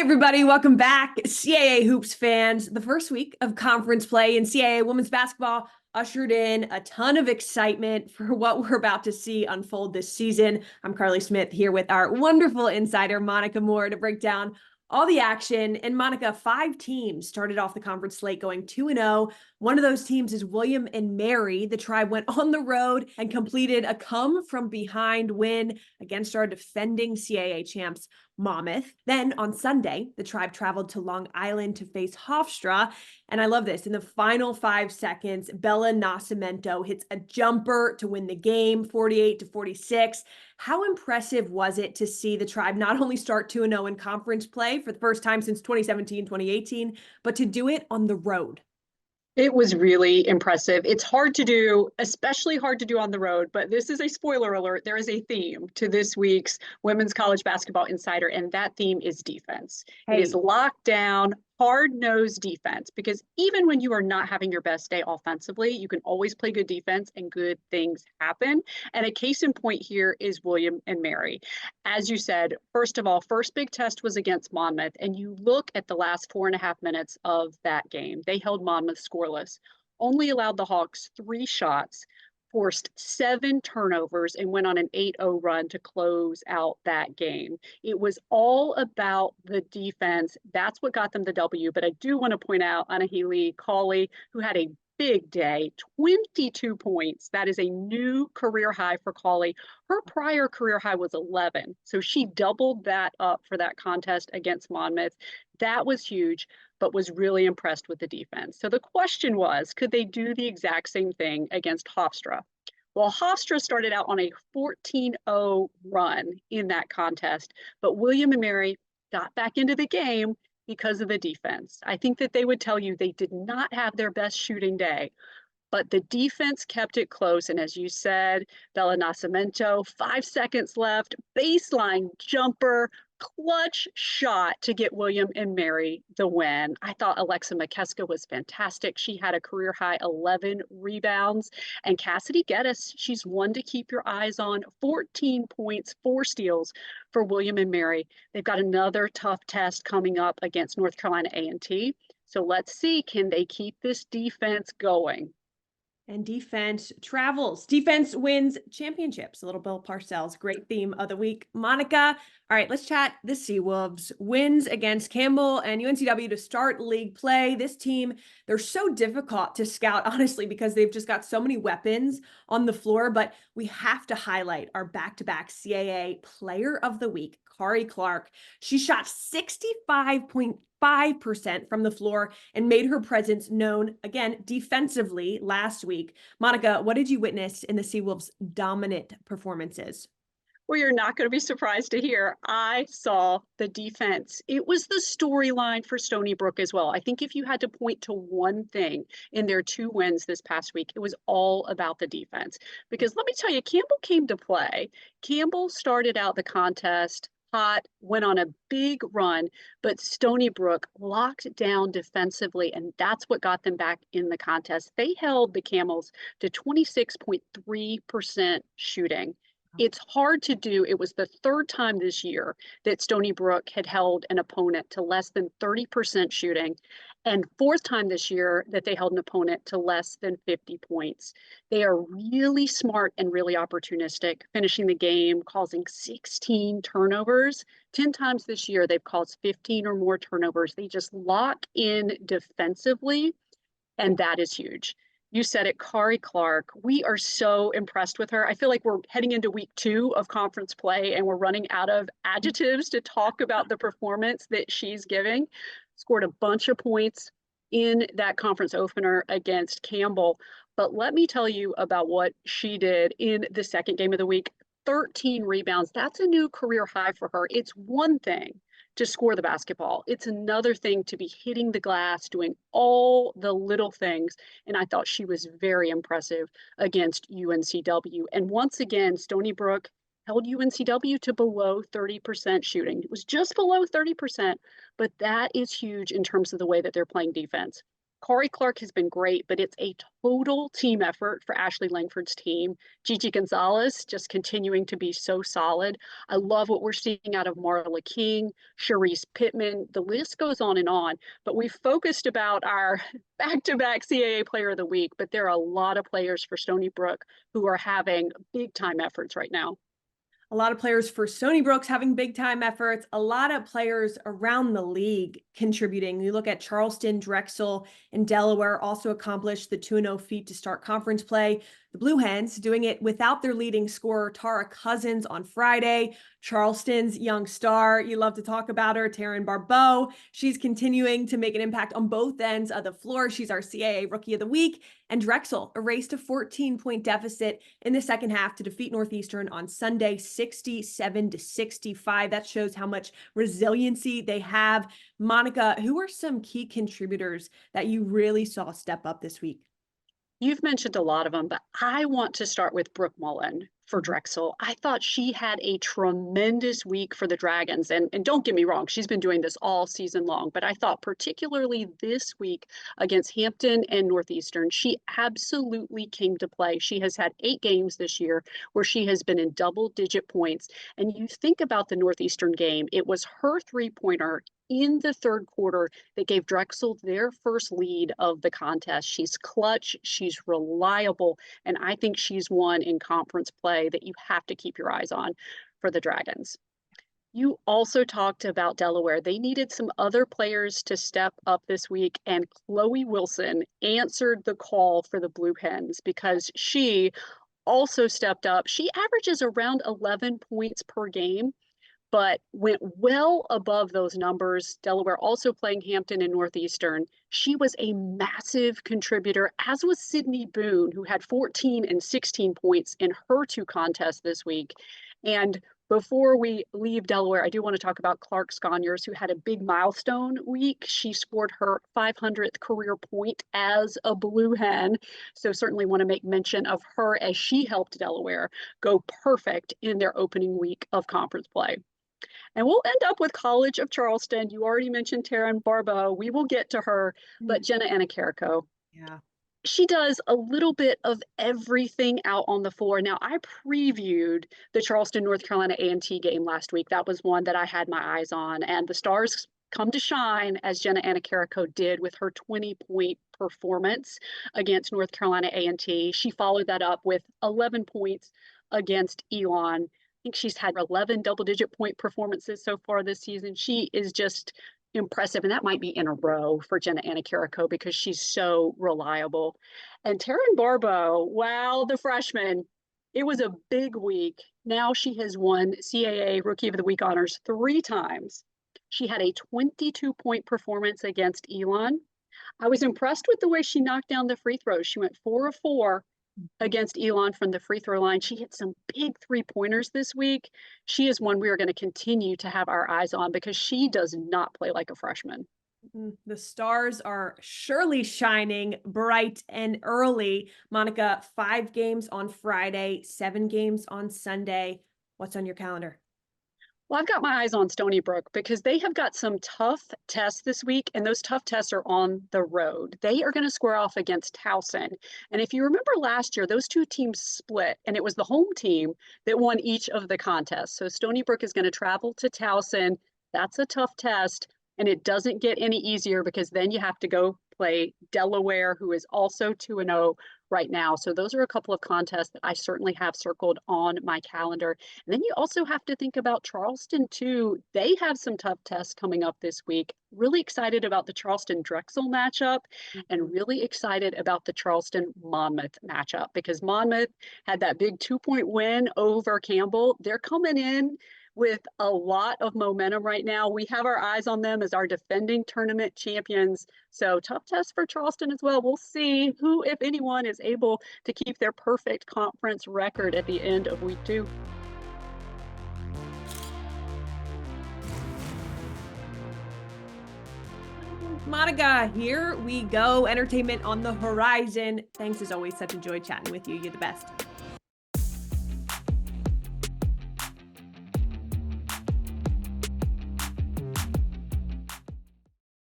Everybody, welcome back. CAA Hoops fans. The first week of conference play in CAA women's basketball ushered in a ton of excitement for what we're about to see unfold this season. I'm Karlie Smith here with our wonderful insider, Monika Moore, to break down all the action. And Monika, 5 teams started off the conference slate going 2-0. One of those teams is William and Mary. The Tribe went on the road and completed a come-from-behind win against our defending CAA champs, Monmouth. Then on Sunday, the Tribe traveled to Long Island to face Hofstra. And I love this. In the final 5 seconds, Bella Nascimento hits a jumper to win the game, 48-46. How impressive was it to see the Tribe not only start 2-0 in conference play for the first time since 2017, 2018, but to do it on the road? It was really impressive. It's hard to do, especially hard to do on the road, but this is a spoiler alert. There is a theme to this week's Women's College Basketball Insider, and that theme is defense. It is lockdown, hard-nosed defense, because even when you are not having your best day offensively, you can always play good defense and good things happen. And a case in point here is William and Mary. As you said, first of all, first big test was against Monmouth, and you look at the last 4.5 minutes of that game. They held Monmouth scoreless, only allowed the Hawks 3 shots, forced 7 turnovers, and went on an 8-0 run to close out that game. It was all about the defense. That's what got them the W. But I do want to point out Anahili Karlie, who had a big day, 22 points. That is a new career high for Karlie. Her prior career high was 11. So she doubled that up for that contest against Monmouth. That was huge, but was really impressed with the defense. So the question was, could they do the exact same thing against Hofstra? Well, Hofstra started out on a 14-0 run in that contest, but William and Mary got back into the game because of the defense. I think that they would tell you they did not have their best shooting day, but the defense kept it close. And as you said, Bella Nascimento, 5 seconds left, baseline jumper, clutch shot to get William and Mary the win. I thought Alexa McKeska was fantastic. She had a career high 11 rebounds. And Cassidy Geddes, she's one to keep your eyes on. 14 points, 4 steals for William and Mary. They've got another tough test coming up against North Carolina A&T. So let's see, can they keep this defense going? And defense travels. Defense wins championships. A little Bill Parcells, great theme of the week. Monika, all right, let's chat the Seawolves. Wins against Campbell and UNCW to start league play. This team, they're so difficult to scout, honestly, because they've just got so many weapons on the floor. But we have to highlight our back-to-back CAA Player of the Week, Karlie Clark. She shot 65.5% from the floor and made her presence known again defensively last week. Monika, what did you witness in the Seawolves' dominant performances? Well, you're not going to be surprised to hear I saw the defense. It was the storyline for Stony Brook as well. I think if you had to point to one thing in their 2 wins this past week, it was all about the defense. Because let me tell you, Campbell came to play. Campbell started out the contest hot, went on a big run, but Stony Brook locked down defensively, and that's what got them back in the contest. They held the Camels to 26.3% shooting. It's hard to do. It was the 3rd time this year that Stony Brook had held an opponent to less than 30% shooting, and 4th time this year that they held an opponent to less than 50 points. They are really smart and really opportunistic, finishing the game, causing 16 turnovers. 10 times this year, they've caused 15 or more turnovers. They just lock in defensively, and that is huge. You said it, Karlie Clark. We are so impressed with her. I feel like we're heading into week 2 of conference play and we're running out of adjectives to talk about the performance that she's giving. Scored a bunch of points in that conference opener against Campbell. But let me tell you about what she did in the second game of the week. 13 rebounds. That's a new career high for her. It's one thing to score the basketball. It's another thing to be hitting the glass, doing all the little things. And I thought she was very impressive against UNCW. And once again, Stony Brook held UNCW to below 30% shooting. It was just below 30%, but that is huge in terms of the way that they're playing defense. Corey Clark has been great, but it's a total team effort for Ashley Langford's team. Gigi Gonzalez just continuing to be so solid. I love what we're seeing out of Marla King, Sharice Pittman. The list goes on, but we've focused about our back-to-back CAA Player of the Week, but there are a lot of players for Stony Brook who are having big time efforts right now. A lot of players for Stony Brook's having big time efforts, a lot of players around the league contributing. You look at Charleston, Drexel, and Delaware also accomplished the 2-0 feat to start conference play. The Blue Hens doing it without their leading scorer, Tara Cousins, on Friday. Charleston's young star, you love to talk about her, Taryn Barbeau. She's continuing to make an impact on both ends of the floor. She's our CAA Rookie of the Week. And Drexel erased a 14-point deficit in the second half to defeat Northeastern on Sunday, 67-65. That shows how much resiliency they have. Monika, who are some key contributors that you really saw step up this week? You've mentioned a lot of them, but I want to start with Brooke Mullen for Drexel. I thought she had a tremendous week for the Dragons. And don't get me wrong, she's been doing this all season long, but I thought particularly this week against Hampton and Northeastern, she absolutely came to play. She has had 8 games this year where she has been in double-digit points. And you think about the Northeastern game, it was her three-pointer in the third quarter that gave Drexel their first lead of the contest. She's clutch, she's reliable, and I think she's one in conference play that you have to keep your eyes on for the Dragons. You also talked about Delaware. They needed some other players to step up this week, and Chloe Wilson answered the call for the Blue Hens because she also stepped up. She averages around 11 points per game, but went well above those numbers. Delaware also playing Hampton and Northeastern. She was a massive contributor, as was Sydney Boone, who had 14 and 16 points in her 2 contests this week. And before we leave Delaware, I do want to talk about Clark Sconyers, who had a big milestone week. She scored her 500th career point as a Blue Hen. So certainly want to make mention of her as she helped Delaware go perfect in their opening week of conference play. And we'll end up with College of Charleston. You already mentioned Taryn Barbeau. We will get to her, but Jenna Anacarico. Yeah. She does a little bit of everything out on the floor. Now, I previewed the Charleston, North Carolina A&T game last week. That was one that I had my eyes on, and the stars come to shine as Jenna Anacarico did with her 20-point performance against North Carolina A&T. She followed that up with 11 points against Elon. I think she's had 11 double-digit point performances so far this season. She is just impressive, and that might be in a row for Jenna Anacarico because she's so reliable. And Taryn Barbeau, wow, the freshman, it was a big week. Now she has won CAA Rookie of the Week honors 3 times. She had a 22-point performance against Elon. I was impressed with the way she knocked down the free throws. She went 4 of 4 against Elon from the free throw line. She hit some big 3-pointers this week. She is one we are going to continue to have our eyes on because she does not play like a freshman. The stars are surely shining bright and early. Monika, 5 games on Friday, 7 games on Sunday. What's on your calendar? Well, I've got my eyes on Stony Brook because they have got some tough tests this week, and those tough tests are on the road. They are going to square off against Towson. And if you remember last year, those 2 teams split, and it was the home team that won each of the contests. So Stony Brook is going to travel to Towson. That's a tough test, and it doesn't get any easier because then you have to go play Delaware, who is also 2-0 right now. So those are a couple of contests that I certainly have circled on my calendar. And then you also have to think about Charleston too. They have some tough tests coming up this week. Really excited about the Charleston Drexel matchup and really excited about the Charleston Monmouth matchup because Monmouth had that big 2-point win over Campbell. They're coming in with a lot of momentum right now. We have our eyes on them as our defending tournament champions. So tough test for Charleston as well. We'll see who, if anyone, is able to keep their perfect conference record at the end of week 2. Monika, here we go. Entertainment on the horizon. Thanks as always. Such a joy chatting with you. You're the best.